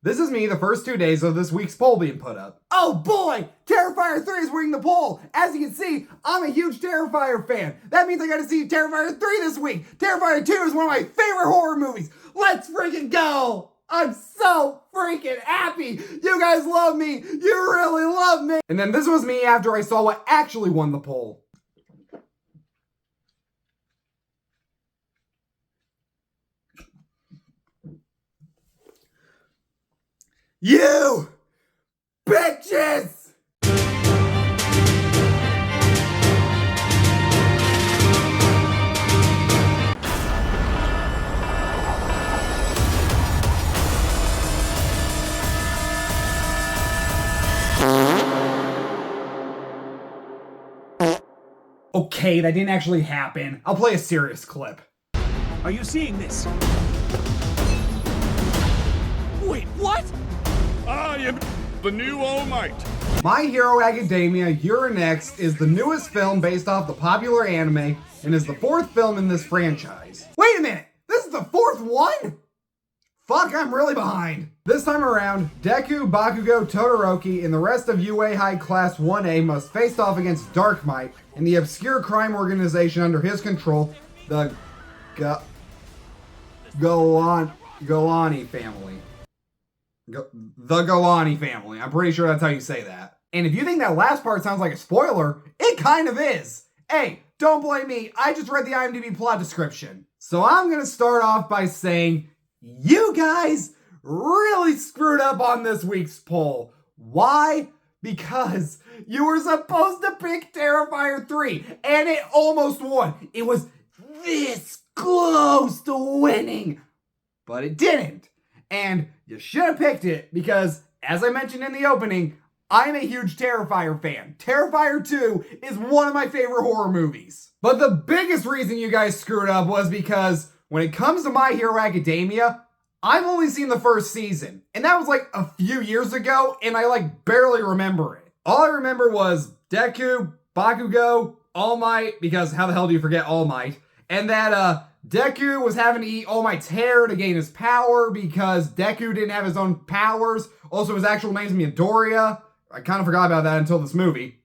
This is me the first 2 days of this week's poll being put up. Oh boy! Terrifier 3 is winning the poll! As you can see, I'm a huge Terrifier fan. That means I gotta see Terrifier 3 this week! Terrifier 2 is one of my favorite horror movies! Let's freaking go! I'm so freaking happy! You guys love me! You really love me! And then this was me after I saw what actually won the poll. You bitches! Okay, that didn't actually happen. I'll play a serious clip. Are you seeing this? Wait, what? I am the new All Might. My Hero Academia Your Next is the newest film based off the popular anime and is the 4th film in this franchise. Wait a minute! This is the 4th one?! Fuck, I'm really behind. This time around, Deku, Bakugo, Todoroki, and the rest of UA High Class 1A must face off against Dark Might and the obscure crime organization under his control, the Golani family. The Golani family. I'm pretty sure that's how you say that. And if you think that last part sounds like a spoiler, it kind of is. Hey, don't blame me. I just read the IMDb plot description. So I'm gonna start off by saying, you guys really screwed up on this week's poll. Why? Because you were supposed to pick Terrifier 3, and it almost won. It was this close to winning, but it didn't. And you should have picked it because, as I mentioned in the opening, I'm a huge Terrifier fan. Terrifier 2 is one of my favorite horror movies. But the biggest reason you guys screwed up was because when it comes to My Hero Academia, I've only seen the first season. And that was like a few years ago, and I barely remember it. All I remember was Deku, Bakugo, All Might, because how the hell do you forget All Might? And that, Deku was having to eat All Might's hair to gain his power because Deku didn't have his own powers. Also, his actual name's Midoriya. I kind of forgot about that until this movie.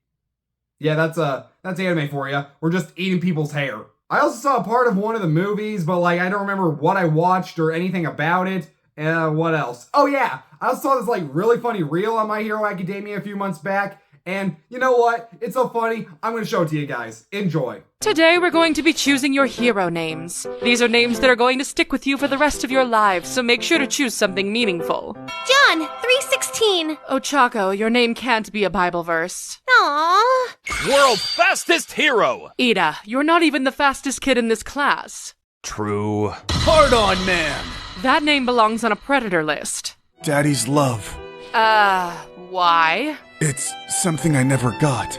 Yeah, that's anime for you. We're just eating people's hair. I also saw a part of one of the movies, but I don't remember what I watched or anything about it. What else? Oh yeah, I also saw this really funny reel on My Hero Academia a few months back. And you know what? It's so funny, I'm gonna show it to you guys. Enjoy. Today we're going to be choosing your hero names. These are names that are going to stick with you for the rest of your lives, so make sure to choose something meaningful. John, 316. Oh, Chaco, your name can't be a Bible verse. Aww. World's fastest hero. Ida, you're not even the fastest kid in this class. True. Hard on, man. That name belongs on a predator list. Daddy's love. Why? It's something I never got.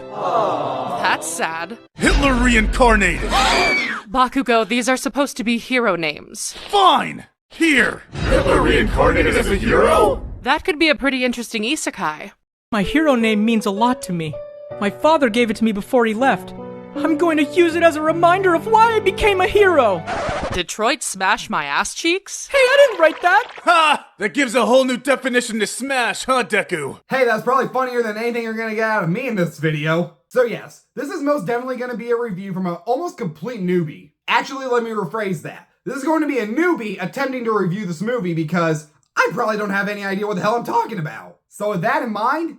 That's sad. Hitler reincarnated! Bakugo, these are supposed to be hero names. Fine! Here! Hitler reincarnated as a hero? That could be a pretty interesting isekai. My hero name means a lot to me. My father gave it to me before he left. I'm going to use it as a reminder of why I became a hero! Detroit smash my ass cheeks? Hey, I didn't write that! Ha! That gives a whole new definition to smash, huh, Deku? Hey, that's probably funnier than anything you're gonna get out of me in this video. So yes, this is most definitely gonna be a review from an almost complete newbie. Actually, let me rephrase that. This is going to be a newbie attempting to review this movie because I probably don't have any idea what the hell I'm talking about. So with that in mind,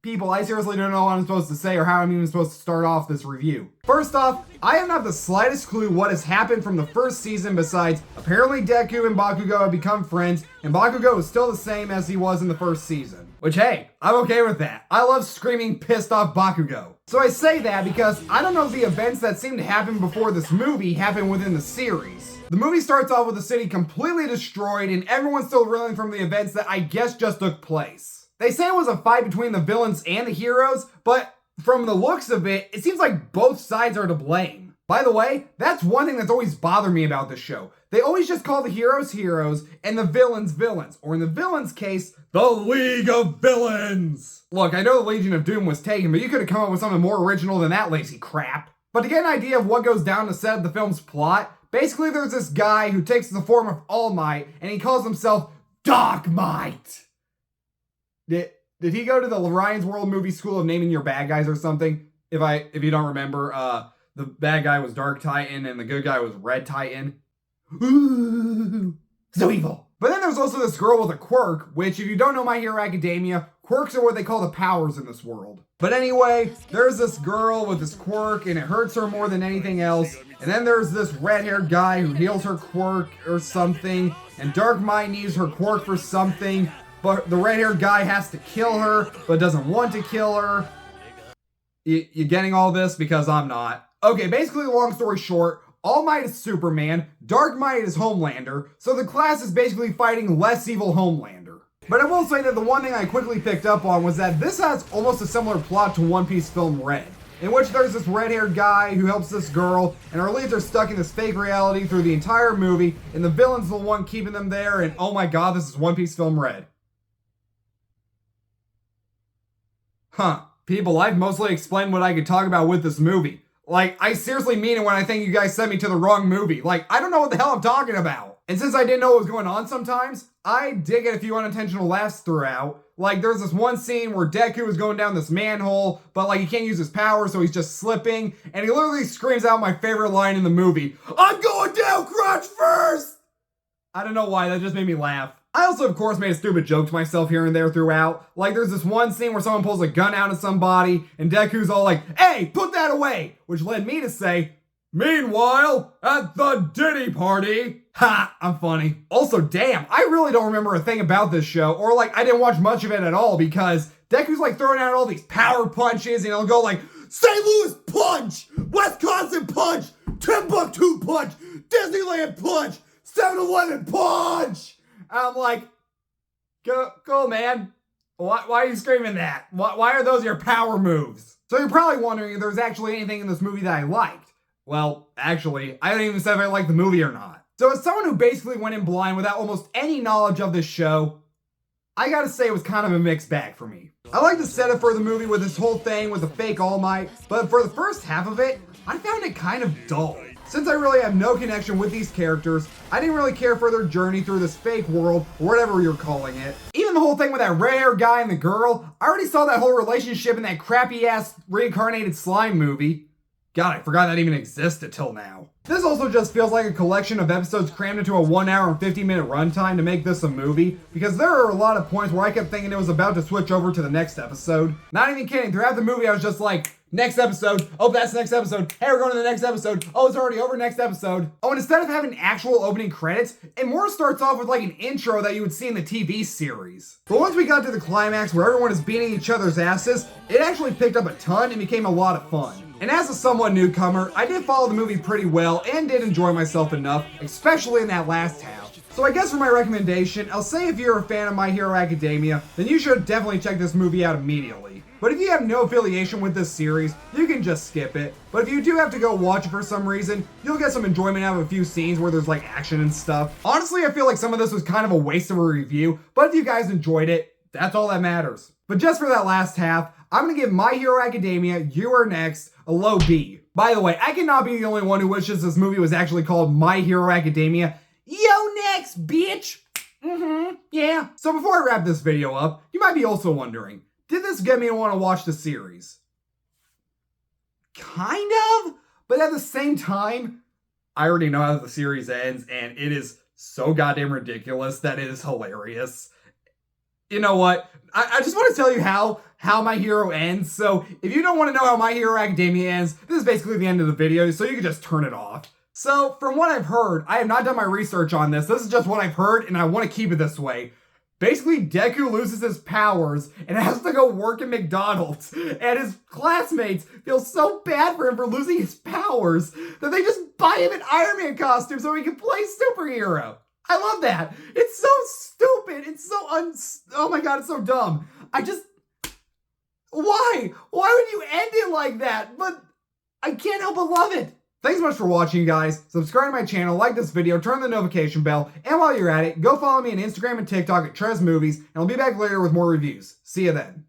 people, I seriously don't know what I'm supposed to say or how I'm even supposed to start off this review. First off, I don't have the slightest clue what has happened from the first season besides apparently Deku and Bakugo have become friends and Bakugo is still the same as he was in the first season. Which, hey, I'm okay with that. I love screaming pissed off Bakugo. So I say that because I don't know if the events that seem to happen before this movie happen within the series. The movie starts off with the city completely destroyed and everyone's still reeling from the events that I guess just took place. They say it was a fight between the villains and the heroes, but from the looks of it, it seems like both sides are to blame. By the way, that's one thing that's always bothered me about this show. They always just call the heroes heroes and the villains villains, or in the villains' case, the League of Villains. Look, I know the Legion of Doom was taken, but you could have come up with something more original than that lazy crap. But to get an idea of what goes down to set up the film's plot, basically there's this guy who takes the form of All Might, and he calls himself Dark Might. Did he go to the Ryan's World movie school of naming your bad guys or something? If you don't remember, the bad guy was Dark Titan and the good guy was Red Titan. Ooh, so evil. But then there's also this girl with a quirk, which if you don't know My Hero Academia, quirks are what they call the powers in this world. But anyway, there's this girl with this quirk and it hurts her more than anything else. And then there's this red-haired guy who heals her quirk or something. And Dark Might needs her quirk for something. But the red-haired guy has to kill her, but doesn't want to kill her. You getting all this? Because I'm not. Okay, basically, long story short, All Might is Superman, Dark Might is Homelander, so the class is basically fighting less evil Homelander. But I will say that the one thing I quickly picked up on was that this has almost a similar plot to One Piece film Red, in which there's this red-haired guy who helps this girl, and our leads are stuck in this fake reality through the entire movie, and the villain's the one keeping them there, and oh my god, this is One Piece film Red. Huh. People, I've mostly explained what I could talk about with this movie. Like, I seriously mean it when I think you guys sent me to the wrong movie. Like, I don't know what the hell I'm talking about. And since I didn't know what was going on sometimes, I did get a few unintentional laughs throughout. Like, there's this one scene where Deku is going down this manhole, but like he can't use his power, so he's just slipping. And he literally screams out my favorite line in the movie, "I'm going down crotch first!" I don't know why, that just made me laugh. I also, of course, made a stupid joke to myself here and there throughout. Like, there's this one scene where someone pulls a gun out of somebody, and Deku's all like, "Hey, put that away!" Which led me to say, "Meanwhile, at the Diddy party." Ha, I'm funny. Also, damn, I really don't remember a thing about this show, or like, I didn't watch much of it at all, because Deku's like throwing out all these power punches, and he'll go like, "St. Louis punch! Wisconsin punch! Timbuktu punch! Disneyland punch! 7-Eleven punch!" I'm like, go man. Why are you screaming that? Why are those your power moves? So you're probably wondering if there's actually anything in this movie that I liked. Well, actually, I didn't even say if I liked the movie or not. So as someone who basically went in blind without almost any knowledge of this show, I gotta say it was kind of a mixed bag for me. I like the setup for the movie with this whole thing with the fake All Might, but for the first half of it, I found it kind of dull. Since I really have no connection with these characters, I didn't really care for their journey through this fake world, or whatever you're calling it. Even the whole thing with that red-haired guy and the girl, I already saw that whole relationship in that crappy-ass reincarnated slime movie. God, I forgot that even existed till now. This also just feels like a collection of episodes crammed into a 1 hour and 50-minute runtime to make this a movie, because there are a lot of points where I kept thinking it was about to switch over to the next episode. Not even kidding, throughout the movie I was just like, next episode, oh that's next episode, hey we're going to the next episode, oh it's already over, next episode. Oh, and instead of having actual opening credits, it more starts off with like an intro that you would see in the TV series. But once we got to the climax where everyone is beating each other's asses, it actually picked up a ton and became a lot of fun. And as a somewhat newcomer, I did follow the movie pretty well and did enjoy myself enough, especially in that last half. So I guess for my recommendation, I'll say if you're a fan of My Hero Academia, then you should definitely check this movie out immediately. But if you have no affiliation with this series, you can just skip it. But if you do have to go watch it for some reason, you'll get some enjoyment out of a few scenes where there's like action and stuff. Honestly, I feel like some of this was kind of a waste of a review, but if you guys enjoyed it, that's all that matters. But just for that last half, I'm gonna give My Hero Academia, You Are Next, a low B. By the way, I cannot be the only one who wishes this movie was actually called My Hero Academia. Yo next, bitch! Yeah. So before I wrap this video up, you might be also wondering, did this get me to want to watch the series? Kind of, but at the same time, I already know how the series ends, and it is so goddamn ridiculous that it is hilarious. You know what? I just want to tell you how My Hero ends. So if you don't want to know how My Hero Academia ends, this is basically the end of the video, so you can just turn it off. So from what I've heard, I have not done my research on this. This is just what I've heard, and I want to keep it this way. Basically, Deku loses his powers and has to go work at McDonald's, and his classmates feel so bad for him for losing his powers that they just buy him an Iron Man costume so he can play superhero. I love that. It's so stupid. It's so oh my god, it's so dumb. Why? Why would you end it like that? But I can't help but love it. Thanks so much for watching, you guys. Subscribe to my channel, like this video, turn on the notification bell, and while you're at it, go follow me on Instagram and TikTok at Trev's Movies, and I'll be back later with more reviews. See you then.